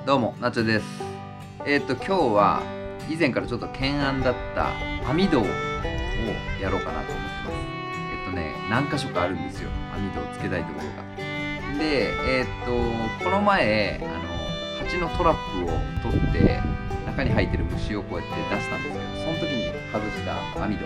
どうも、なっちゃです。今日は以前からちょっと懸案だった網戸をやろうかなと思ってます。何箇所かあるんですよ。網戸をつけたいところが。で、この前、蜂のトラップを取って、中に入ってる虫をこうやって出したんですけど、その時に外した網戸。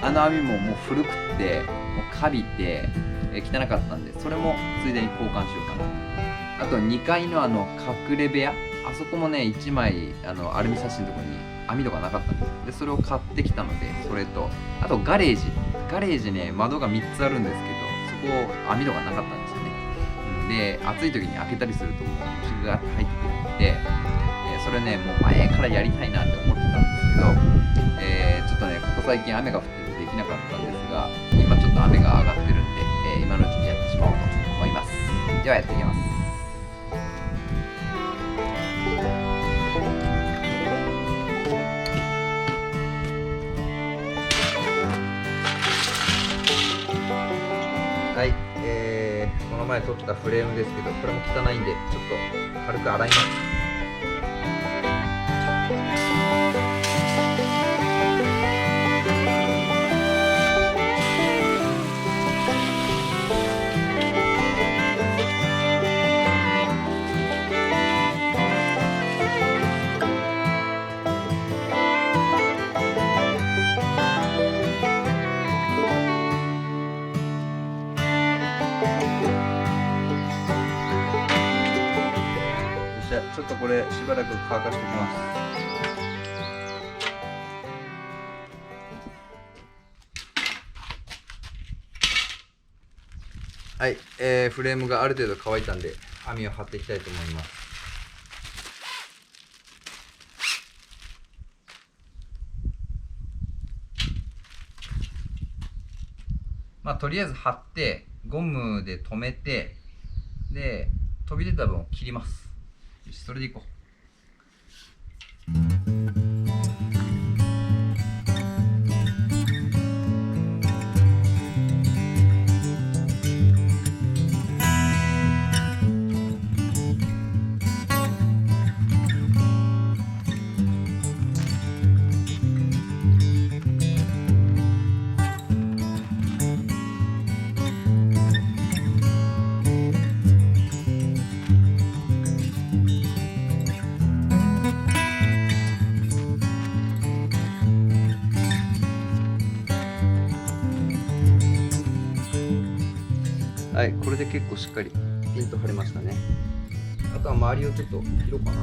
あの網ももう古くって、もうカビて、汚かったんで、それもついでに交換しようかなと。あと2階の隠れ部屋、あそこもね、1枚アルミサッシのところに網戸がなかったんですよ。でそれを買ってきたので、それとあとガレージね、窓が3つあるんですけど、そこ網戸がなかったんですよね。で暑い時に開けたりすると虫が入ってくるんで、それね、もう前からやりたいなって思ってたんですけど、ちょっとね、ここ最近雨が降っててできなかったんですが、今ちょっと雨が上がってるんで、今のうちにやってしまおうと思います。ではやっていきます。はい、この前撮ったフレームですけど、これも汚いんで、ちょっと軽く洗います。ちょっとこれしばらく乾かしておきます。はい、フレームがある程度乾いたんで網を張っていきたいと思います。まあとりあえず張ってゴムで留めて、で飛び出た分を切ります。よし、それでいこう。はい、これで結構しっかりピンと張れましたね。あとは周りをちょっと切ろうかな。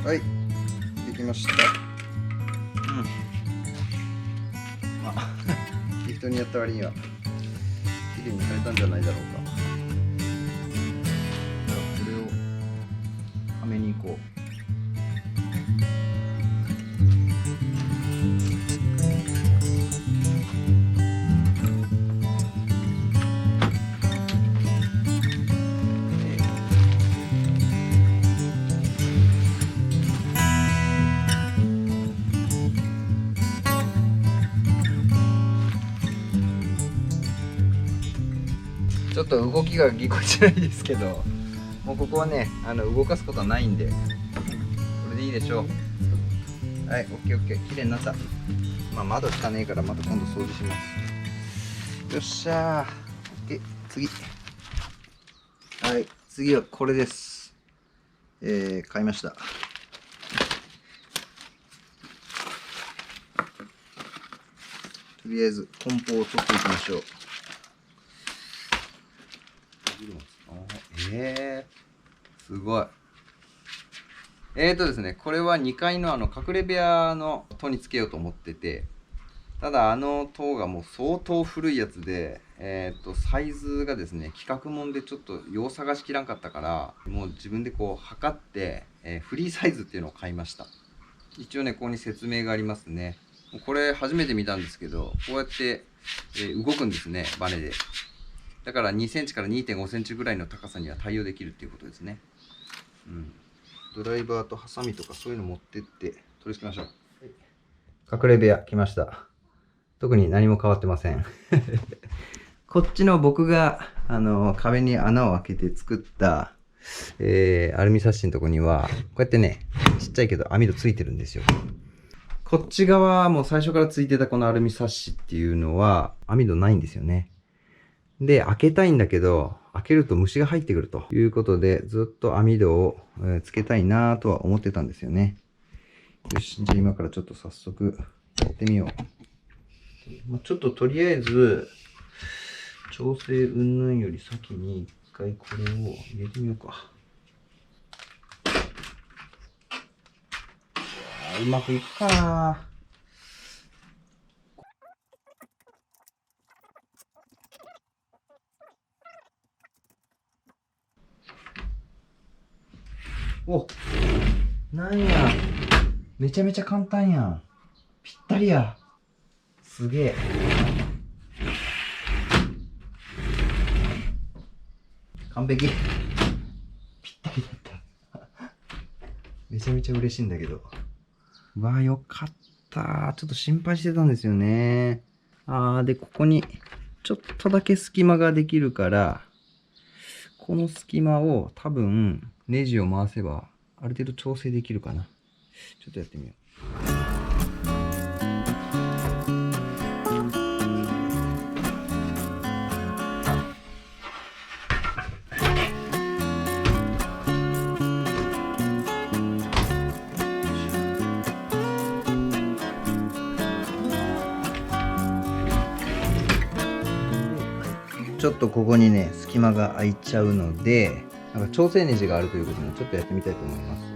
はい、できました。まあ適当にやった割には綺麗に貼れたんじゃないだろうか。これをはめに行こう。ちょっと動きがぎこちないですけど、もうここはね、動かすことはないんで、これでいいでしょう。はい、オッケーオッケー、綺麗になった。まあ窓汚ねえからまた今度掃除します。よっしゃー、オッケー、次。はい、次はこれです。買いました。とりあえず梱包を取っていきましょう。すごい。ですね、これは2階の隠れ部屋の戸につけようと思ってて、ただ塔がもう相当古いやつで、サイズがですね、規格もんでちょっとよう探しきらんかったから、もう自分でこう測って、フリーサイズっていうのを買いました。一応ね、ここに説明がありますね。これ初めて見たんですけど、こうやって、動くんですね、バネで。だから2センチから 2.5 センチぐらいの高さには対応できるっていうことですね。うん。ドライバーとハサミとかそういうの持ってって取り付けましょう。隠れ部屋来ました。特に何も変わってません。こっちの僕が、壁に穴を開けて作った、アルミサッシのとこには、こうやってね、ちっちゃいけど網戸ついてるんですよ。こっち側も最初からついてたこのアルミサッシっていうのは、網戸ないんですよね。で、開けたいんだけど、開けると虫が入ってくるということで、ずっと網戸をつけたいなとは思ってたんですよね。よし、じゃあ今からちょっと早速やってみよう。ちょっととりあえず、調整云々より先に一回これを入れてみようか。うまくいくかな。お、なんや。めちゃめちゃ簡単やん。ぴったりや。すげえ。完璧。ぴったりだった。めちゃめちゃ嬉しいんだけど。うわ、よかった。ちょっと心配してたんですよね。で、ここにちょっとだけ隙間ができるから、この隙間を多分、ネジを回せば、ある程度調整できるかな。ちょっとやってみよう。ちょっとここにね、隙間が空いちゃうので、なんか調整ネジがあるということで、ちょっとやってみたいと思います。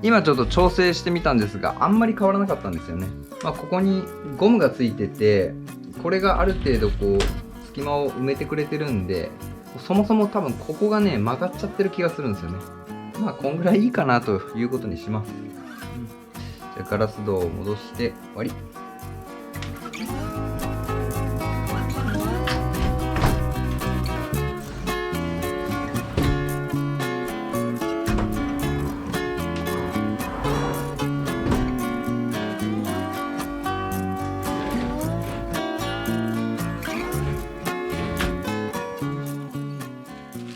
今ちょっと調整してみたんですが、あんまり変わらなかったんですよね。ここにゴムがついてて、これがある程度こう隙間を埋めてくれてるんで、そもそも多分ここがね曲がっちゃってる気がするんですよね。こんぐらいいいかなということにします。じゃあガラス戸を戻して終わり。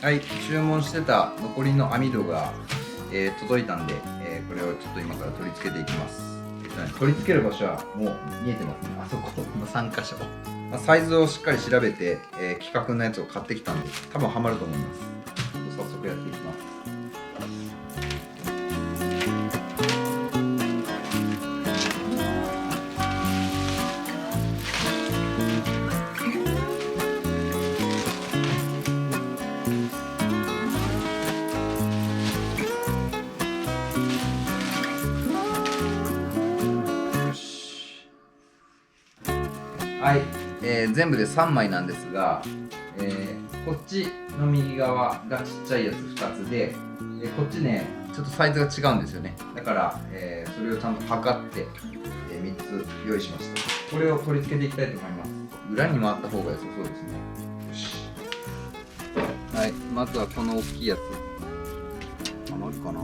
はい、注文してた残りの網戸が、届いたんで、これをちょっと今から取り付けていきます。取り付ける場所はもう見えてますね。あそこの3箇所。サイズをしっかり調べて、規格のやつを買ってきたんで、多分ハマると思います。早速やっていきます。はい、全部で3枚なんですが、こっちの右側がちっちゃいやつ2つで、こっちねちょっとサイズが違うんですよね。だから、それをちゃんと測って、3つ用意しました。これを取り付けていきたいと思います。裏に回った方が良さそうですね。よし。はい、まずはこの大きいやつ。余るかな。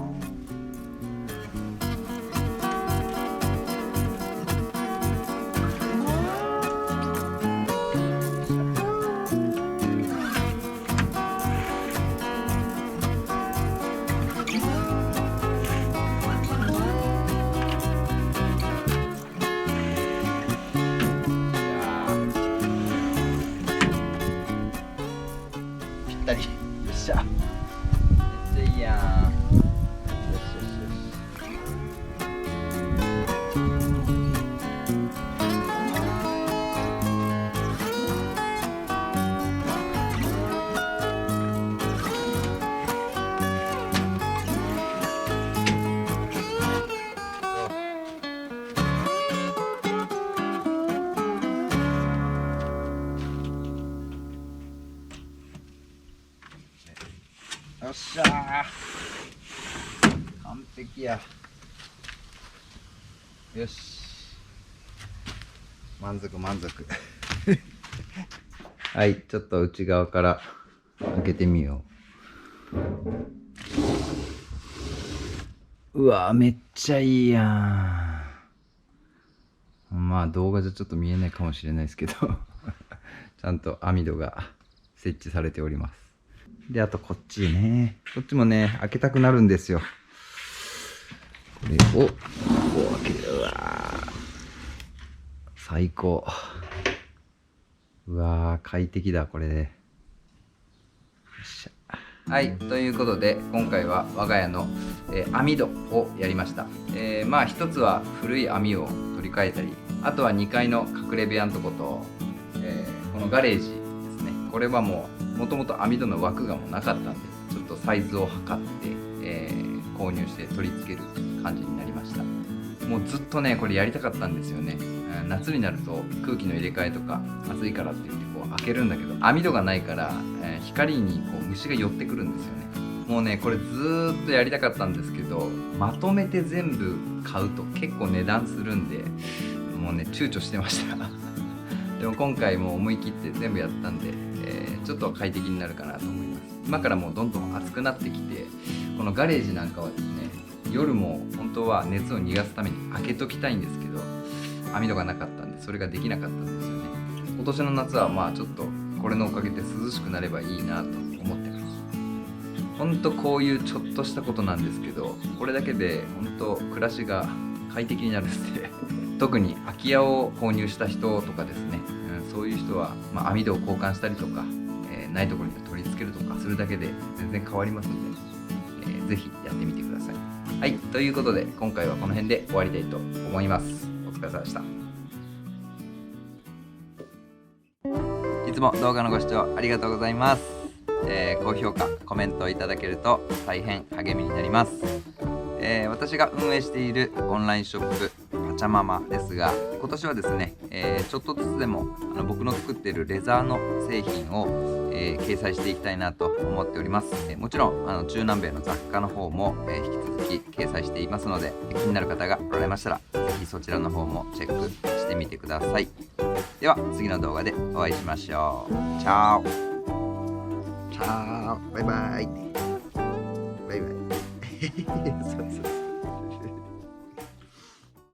ぴったり。よっしゃー、完璧や。よし、満足満足。はい、ちょっと内側から開けてみよう。うわ、めっちゃいいやん。まあ動画じゃちょっと見えないかもしれないですけどちゃんと網戸が設置されております。で、あとこっちね、こっちもね開けたくなるんですよ。これをこう開ける。うわー、最高。うわー、快適だこれで。よっしゃ。はい、ということで今回は我が家の、網戸をやりました。まあ一つは古い網を取り替えたり、あとは2階の隠れ部屋のとこと、このガレージですね。これはもともと網戸の枠がもうなかったんで、ちょっとサイズを測って、購入して取り付ける感じになりました。もうずっとねこれやりたかったんですよね。夏になると空気の入れ替えとか暑いからって言ってこう開けるんだけど、網戸がないから、光にこう虫が寄ってくるんですよね。もうねこれずーっとやりたかったんですけど、まとめて全部買うと結構値段するんで、もうね躊躇してましたでも今回もう思い切って全部やったんで、ちょっと快適になるかなと思います。今からもうどんどん暑くなってきて、このガレージなんかはですね、夜も本当は熱を逃がすために開けときたいんですけど、網戸がなかったんでそれができなかったんですよね。今年の夏はまあちょっとこれのおかげで涼しくなればいいなと思ってます。本当こういうちょっとしたことなんですけど、これだけで本当暮らしが快適になるんで特に空き家を購入した人とかですね、そういう人は、網戸を交換したりとか、ないところに取り付けるとかするだけで全然変わりますので、ぜひやってみてください。はい、ということで今回はこの辺で終わりたいと思います。お疲れ様でした。いつも動画のご視聴ありがとうございます。高評価、コメントいただけると大変励みになります。私が運営しているオンラインショップパチャママですが、今年はですね、ちょっとずつでも僕の作っているレザーの製品を、掲載していきたいなと思っております。もちろん中南米の雑貨の方も、引き続き掲載していますので、気になる方がおられましたらぜひそちらの方もチェックしてみてください。では次の動画でお会いしましょう。チャオチャオ、バイバイバイバイそうそう